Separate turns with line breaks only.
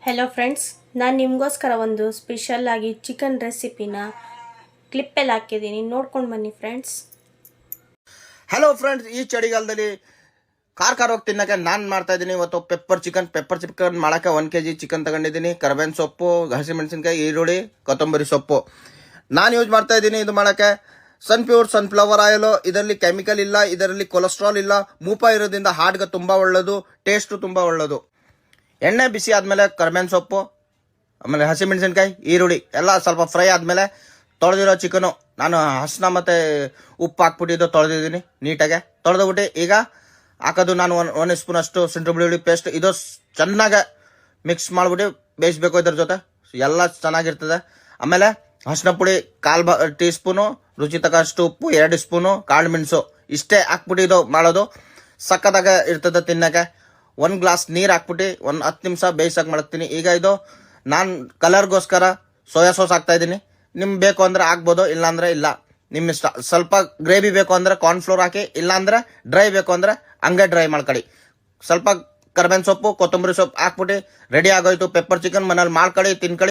Hello friends, ನಾನು ನಿಮಗೋಸ್ಕರ ಒಂದು ಸ್ಪೆಷಲ್ ಆಗಿ ಚಿಕನ್ ರೆಸಿಪಿನ ಕ್ಲಿಪ್ಪಲ್ಲಿ ಹಾಕಿದ್ದೀನಿ, ನೋಡ್ಕೊಂಡು ಬನ್ನಿ ಫ್ರೆಂಡ್ಸ್.
ಹಲೋ ಫ್ರೆಂಡ್ಸ್, ಈ ಚಳಿಗಾಲದಲ್ಲಿ ಖಾರ ತಿನ್ನಕ್ಕೆ ನಾನು ಮಾಡ್ತಾ ಇದ್ದೀನಿ. ಇವತ್ತು ಪೆಪ್ಪರ್ ಚಿಕನ್ ಮಾಡೋಕ್ಕೆ 1 kg ಚಿಕನ್ ತಗೊಂಡಿದ್ದೀನಿ. ಕರ್ಬೇವಿನ ಸೊಪ್ಪು, ಹಸಿಮೆಣಸಿನ್ಕಾಯಿ, ಈರುಳ್ಳಿ, ಕೊತ್ತಂಬರಿ ಸೊಪ್ಪು ನಾನು ಯೂಸ್ ಮಾಡ್ತಾ ಇದ್ದೀನಿ. ಇದು ಮಾಡೋಕ್ಕೆ ಸನ್ಫ್ಲವರ್ ಆಯಿಲು. ಇದರಲ್ಲಿ ಕೆಮಿಕಲ್ ಇಲ್ಲ, ಇದರಲ್ಲಿ ಕೊಲೆಸ್ಟ್ರಾಲ್ ಇಲ್ಲ. ಮೂಪ ಇರೋದ್ರಿಂದ ಹಾರ್ಟ್ಗೆ ತುಂಬ ಒಳ್ಳೆಯದು, ಟೇಸ್ಟು ತುಂಬ ಒಳ್ಳೆಯದು. ಎಣ್ಣೆ ಬಿಸಿ ಆದಮೇಲೆ ಕರ್ಬೇವಿನ ಸೊಪ್ಪು, ಆಮೇಲೆ ಹಸಿಮೆಣಸಿನ್ಕಾಯಿ, ಈರುಳ್ಳಿ ಎಲ್ಲ ಸ್ವಲ್ಪ ಫ್ರೈ ಆದಮೇಲೆ ತೊಳೆದಿರೋ ಚಿಕನು ನಾನು ಹಸನ ಮತ್ತು ಉಪ್ಪು ಹಾಕ್ಬಿಟ್ಟಿದ್ದು ತೊಳೆದಿದ್ದೀನಿ. ನೀಟಾಗೆ ತೊಳೆದ್ಬಿಟ್ಟು ಈಗ ಹಾಕೋದು ನಾನು 1 ಸ್ಪೂನ್ ಅಷ್ಟು ಶುಂಠಿ ಬೆಳ್ಳುಳ್ಳಿ ಪೇಸ್ಟ್. ಇದು ಚೆನ್ನಾಗಿ ಮಿಕ್ಸ್ ಮಾಡಿಬಿಟ್ಟು ಬೇಯಿಸ್ಬೇಕು ಇದ್ರ ಜೊತೆ, ಎಲ್ಲ ಚೆನ್ನಾಗಿರ್ತದೆ. ಆಮೇಲೆ ಅರಿಶಿನ ಪುಡಿ 1/4 ಟೀ ಸ್ಪೂನು, ರುಚಿ ತಕ್ಕಷ್ಟು ಉಪ್ಪು, 2 ಸ್ಪೂನು ಕಾಳು ಮೆಣಸು, ಇಷ್ಟೇ ಹಾಕ್ಬಿಟ್ಟು ಇದು ಮಾಡೋದು. ಸಕ್ಕತ್ತಾಗ ಇರ್ತದೆ ತಿನ್ನೋಕ್ಕೆ. 1 ಗ್ಲಾಸ್ ನೀರು ಹಾಕ್ಬಿಟ್ಟು 10 ನಿಮಿಷ ಬೇಯಿಸಕ್ಕೆ ಮಾಡ್ತೀನಿ. ಈಗ ಇದು ನಾನು ಕಲರ್ಗೋಸ್ಕರ ಸೋಯಾ ಸಾಸ್ ಹಾಕ್ತಾ ಇದ್ದೀನಿ. ನಿಮ್ಗೆ ಬೇಕು ಅಂದರೆ ಹಾಕ್ಬೋದು, ಇಲ್ಲಾಂದರೆ ಇಲ್ಲ, ನಿಮ್ಮ ಇಷ್ಟ. ಸ್ವಲ್ಪ ಗ್ರೇವಿ ಬೇಕು ಅಂದರೆ ಕಾರ್ನ್ಫ್ಲೋರ್ ಹಾಕಿ, ಇಲ್ಲಾಂದರೆ ಡ್ರೈ ಬೇಕು ಅಂದರೆ ಹಂಗೆ ಡ್ರೈ ಮಾಡ್ಕೊಳ್ಳಿ. ಸ್ವಲ್ಪ ಕರ್ಬೇವಿನ ಸೊಪ್ಪು, ಕೊತ್ತಂಬರಿ ಸೊಪ್ಪು ಹಾಕ್ಬಿಟ್ಟು ರೆಡಿ ಆಗೋಯ್ತು ಪೆಪ್ಪರ್ ಚಿಕನ್. ಮನೇಲಿ ಮಾಡ್ಕೊಳ್ಳಿ, ತಿನ್ಕೊಳ್ಳಿ.